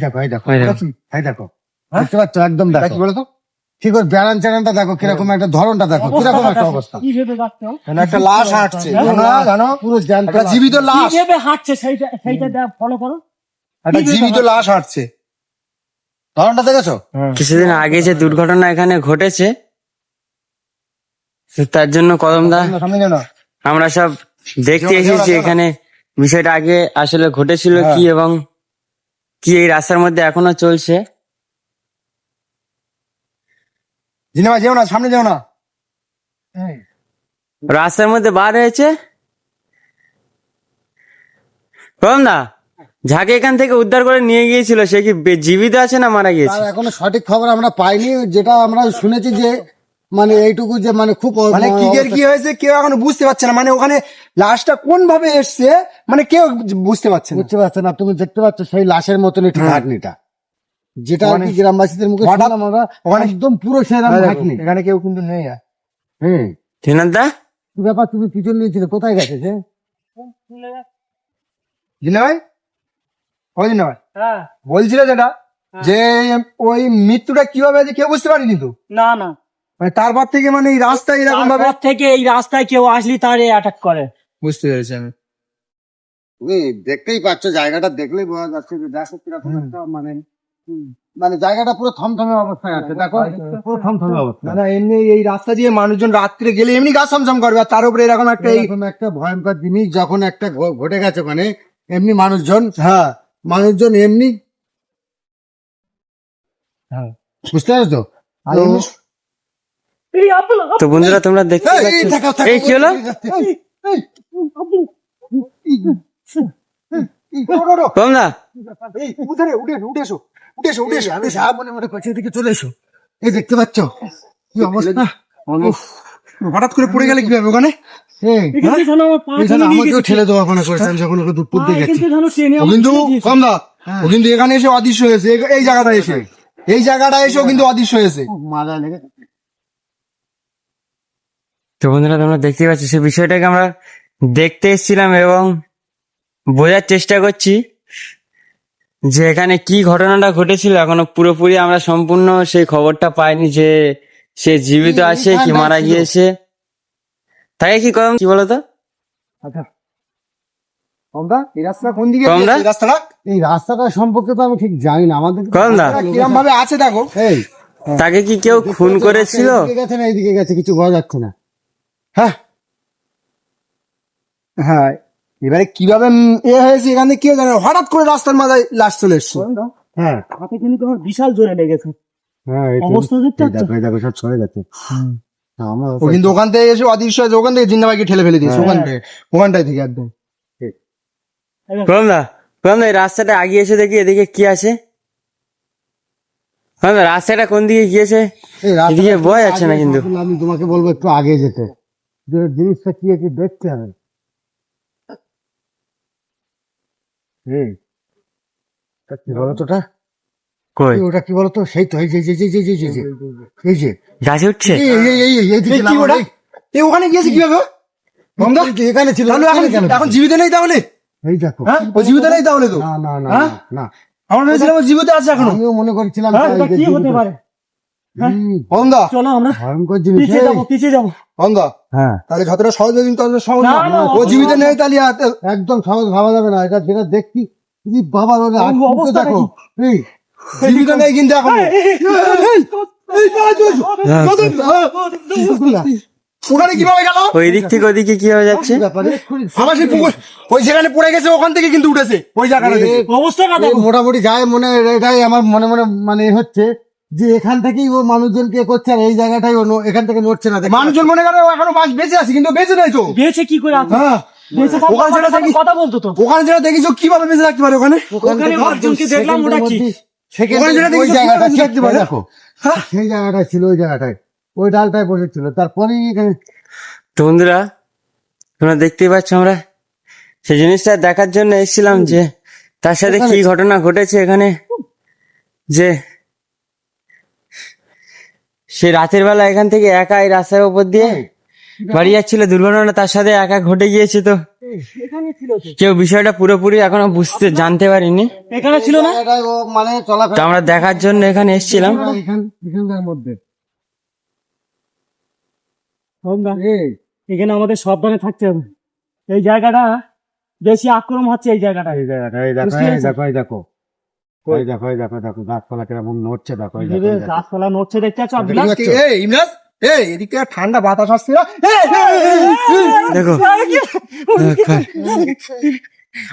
দেখো এই দেখো এই দেখো দেখতে পাচ্ছ একদম দেখো বলতো ঠিক ওর ব্যারান চ্যানেলটা দেখো কিরকম একটা ধরনটা দেখো কিরকম একটা অবস্থা একটা লাশ হাঁটছে জানো পুরো একটা জীবিত লাশ কিভাবে হাঁটছে সেইটা ফলো করো। একটা জীবিত লাশ হাঁটছে ধরনটা দেখেছো কিছুদিন আগে যে দুর্ঘটনা এখানে ঘটেছে তার জন্য কদমদা সামনে যাও না আমরা সব দেখতে এসেছি এখানে বিষয়টা আগে আসলে ঘটেছিল কি এবং কি এই রাস্তার মধ্যে এখনো চলছে। জিনেমা যেও না সামনে যেও না রাস্তার মধ্যে বার হয়েছে কদমদা যাকে এখান থেকে উদ্ধার করে নিয়ে গিয়েছিল সে কি জীবিত আছে না মারা গিয়েছে? তার এখনো সঠিক খবর আমরা পাইনি, যেটা আমরা শুনেছি যে মানে এইটুকু যে মানে খুব মানে কি হয়েছে কেউ এখনো বুঝতে পারছে না, মানে ওখানে লাশটা কোন ভাবে এসছে মানে কেউ বুঝতে পারছে না। বুঝতে পারছেন না, তুমি দেখতে পাচ্ছ সেই লাশের মতনই ঠিক হাঁটনিটা, যেটা আর কি গ্রামবাসীদের মুখে শুনলাম আমরা, ওখানে একদম পুরো সেরকম হাঁটনি। এখানে কেউ কিন্তু নেই। ত্রিনাথদা কি ব্যাপার, তুমি পিছন নিয়েছিলে, কোথায় গেছে সে? জিনে ভাই ওই জিনে ভাই হ্যাঁ বলছিল যেটা যে ওই মৃত্যুটা কিভাবে হয়েছে কেউ বুঝতে পারিনি তো, না না মানে তারপর থেকে মানে এই রাস্তায় এরকম ভাবে তারপর থেকে এই রাস্তায় কেউ আসলি তারে অ্যাটাক করে। বুঝতে পেরেছি আমি। তুমি দেখতেই পাচ্ছ, জায়গাটা দেখলেই বোঝা যাচ্ছে যে দেখো কিরকম একটা মানে মানে জায়গাটা পুরো থমথমে অবস্থায় আছে, দেখো পুরো থমথমে অবস্থা। না এমনি এই রাস্তা দিয়ে মানুষজন রাত্রে গেলে এমনি গা ছমছম করবে, আর তার উপরে এরকম একটা এরকম একটা ভয়ঙ্কর জিনিস যখন একটা ঘটে গেছে, মানে এমনি মানুষজন এমনি বুঝতে পারছো? আর এমনি তো বন্ধুরা তোমরা দেখতে পাচ্ছ এই কি হলো কদমদা চলে এসো, এই দেখতে পাচ্ছ কি অবস্থা, হঠাৎ করে পড়ে গেলে কিভাবে ওখানে? আমাকেও ঠেলে দেওয়া মনে করেছেন যখন ওকে দুধ পুঁতে গেছে। ও কিন্তু কমদা ও কিন্তু এখানে এসে অদৃশ্য হয়েছে, এই জায়গাটা এসেও কিন্তু অদৃশ্য হয়েছে। মারা লেগে তো বন্ধুরা তোমরা দেখতে পাচ্ছ সেই বিষয়টাকে আমরা দেখতে এসেছিলাম এবং বোঝার চেষ্টা করছি যে এখানে কি ঘটনাটা ঘটেছিল। এখনো পুরোপুরি আমরা সম্পূর্ণ সেই খবরটা পাইনি যে সে জীবিত আছে কি মারা গিয়েছে। তাকে কি কম কি বলতো কমদা এই রাস্তা কোন দিকে কমদা? এই রাস্তাটা এই রাস্তাটা সম্পর্কে তো আমি ঠিক জানি না, আমাদের কদমদা কিরম ভাবে আছে দেখো। এই তাকে কি কেউ খুন করেছিল? এইদিকে গেছে না এইদিকে গেছে কিছু বোঝা যাচ্ছে না। হ্যাঁ হ্যাঁ এবারে কিভাবে হয়েছে এখানে কেউ জানে না। হঠাৎ করে রাস্তার মাথায় লাশ চলে এসছে। হ্যাঁ হাতে কিন্তু তোমার বিশাল জোরে লেগেছে। হ্যাঁ অবস্থা দেখতে পাচ্ছ? দেখো সব ছড়ে গেছে। আমার ও কিন্তু ওখান থেকে এসে অদৃশ্য হয়েছে, ওখান থেকে জিন্দাবাইকে ঠেলে ফেলে দিয়েছে ওখানটায় থেকে একদম। কদমদা এই রাস্তাটা আগিয়ে এসে দেখি এদিকে কি আছে। কদমদা রাস্তাটা কোন দিকে গিয়েছে এই রাস্তাটা এদিকে বোঝা যাচ্ছে না কিন্তু। আমি তোমাকে বলবো একটু আগে যেতে, যে জিনিসটা কি কি দেখতে হবে। কি বলতো ওটা, কই ওটা কি বলতো, সেই তো এই যে এই যে গাছে উঠছে? এইদিকে কি ওটা? এই ওখানে গিয়েছে কিভাবে? কমদা এখানে ছিল, তাহলে এখন জীবিত নেই তাহলে? এই দেখো হ্যাঁ ও জীবিত নেই তাহলে তো? না না না হ্যাঁ? না, আমরা ভেবেছিলাম ও জীবিত আছে এখনো। আমিও মনে করছিলাম হ্যাঁ, এটা কি হতে পারে? কমদা চলো আমরা ভয়ঙ্কর জিনিস। পিছিয়ে যাবো। কমদা হ্যাঁ তাহলে যতটা সহজ কিন্তু ততটা সহজ না, না। না, ও জীবিত নেই তাহলে একদম সহজ ভাবা যাবে না, এটা যেটা দেখছি বাবা অবস্থাটা দেখো কি? জীবিত নেই কিন্তু এখন। ওখানে কিভাবে গেল? ওই দিক থেকে ওদিকে কিভাবে যাচ্ছে? আমার সেই পুকুর ওই যেখানে পড়ে গেছে ওখান থেকে কিন্তু উঠেছে ওই জায়গাটা থেকে। অবস্থাটা দেখো। মোটামুটি যায় মনে, এটাই আমার মনে মনে মানে হচ্ছে যে এখান থেকেই ও মানুষজনকে করছে, আর এই জায়গাটাই ও এখান থেকে নড়ছে না। মানুষজন মনে করে ও এখনো বেঁচে আছে কিন্তু বেঁচে নেই তো। বেঁচে কি করে আছে? হ্যাঁ বেঁচে থাকলে ওখানে যেটা আমার সাথে দেখি- কথা বলতো তো। ওখানে যেটা দেখেছো কিভাবে বেঁচে থাকতে পারে ওখানে? ওখানে পাঁচজনকে দেখলাম, ওটা কি? ওখানে যেটা ওই দেখেছো জায়গাটা কিভাবে বেঁচে থাকতে পারে? দেখো, সেই জায়গাটায় ছিল, ওই জায়গাটায় ওই ডালটায় বসেছিল, তারপরে এখানে তো বন্ধুরা তোমরা দেখতেই পাচ্ছ আমরা সেই জিনিসটা দেখার জন্য এসেছিলাম যে তার সাথে কি ঘটনা ঘটেছে এখানে, যে সে রাতের বেলা এখান থেকে একা এই রাস্তার উপর দিয়ে বাড়ি যাচ্ছিল, দুর্ঘটনা তার সাথে একা ঘটে গিয়েছে। তো এখানে ছিল তো। কেউ বিষয়টা পুরোপুরি এখনো বুঝতে জানতে পারিনি। এখানে ছিল না? জায়গাটায় ও মানে তো চলাফেরা আমরা দেখার জন্য এখানে এসেছিলাম। এখানকার মধ্যে সোমদা, এখানে আমাদের সাবধানে থাকতে হবে। এই জায়গাটা বেশি আক্রমণ হচ্ছে এই জায়গাটা। এই জায়গাটা এই দেখো বুঝতে এই পেরেছি। দেখো এই দেখো এই দেখো এই দেখো দেখো গাছপালা কিরকম নড়ছে দেখো এই দেখো, ভেবে এই দেখো। গাছপালা নড়ছে দেখতে পাচ্ছ আব্দুল্লাহ? দেখতে পাচ্ছ? এই ইমরাজ, এই এদিকে ঠান্ডা বাতাস আসছে না? দেখো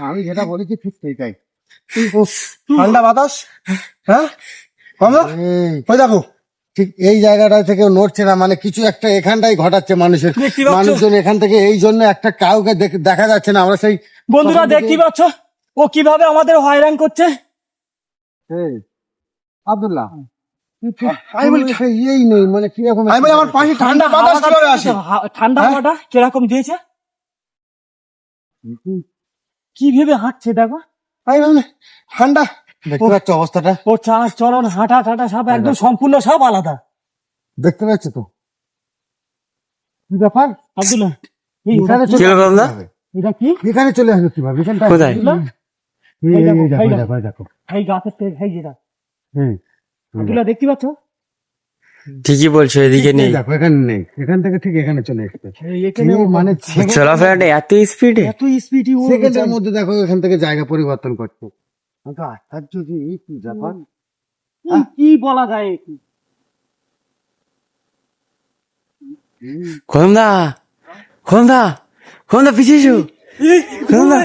আমি যেটা বলেছি ঠিক সেইটাই। উফ, ঠান্ডা বাতাস, হ্যাঁ কমলা, এই, ওই দেখো ঠিক এই জায়গাটা থেকে নড়ছে না, মানে কিছু একটা এখানটাই ঘটাচ্ছে মানুষের। দেখতে পাচ্ছ? মানুষজন এখান থেকে এই জন্য একটা কাউকে দেখা যাচ্ছে না। আমরা সেই বন্ধুরা দেখতে পাচ্ছ ও কিভাবে আমাদের হয়রান করছে? এই, আব্দুল্লাহ আমি বলি সেই ইয়েই নেই, মানে কিরকম আমি বলি আমার পাশে ঠান্ডা বাতাস হাওয়াটা কিভাবে দিয়েছে, আসে? ঠান্ডা হ্যাঁ? হাওয়াটা কিরকম দিয়েছে, কি ভেবে হাঁটছে দেখো। আমি বলি, ঠান্ডা দেখতে পাচ্ছ অবস্থাটা? ও চাল চলন হাঁটা টাটা সব একদম সম্পূর্ণ সব আলাদা। দেখতে পাচ্ছ তো কি ব্যাপার? আব্দুল্লাহ এখানে কি হলো বাবলা? এটা কি? এখানে চলে আসবে কিভাবে? এখানটা কোথায়? আব্দুল্লাহ, এই, এই দেখো, এই দেখো, এই এই দেখো। দেখো, এই দেখো। এই গাছের তেল এই যেটা হুম, আব্দুল্লাহ দেখতে পাচ্ছ? ঠিকই বলছো, এদিকে এই নেই। দেখো এখানে নেই, এখান থেকে ঠিক এখানে চলে এসছে। এই এখানে এই মানে চলাফেরাটা এত স্পিডে। এত স্পিডি ও সেকেন্ডের মধ্যে দেখো এখান থেকে জায়গা পরিবর্তন করছে। আমি তো আশ্চর্য যে এই কি ব্যাপার। কি বলা যায়? খন্দা খন্দা খন্দা পিছিয়ে এসো। খন্দা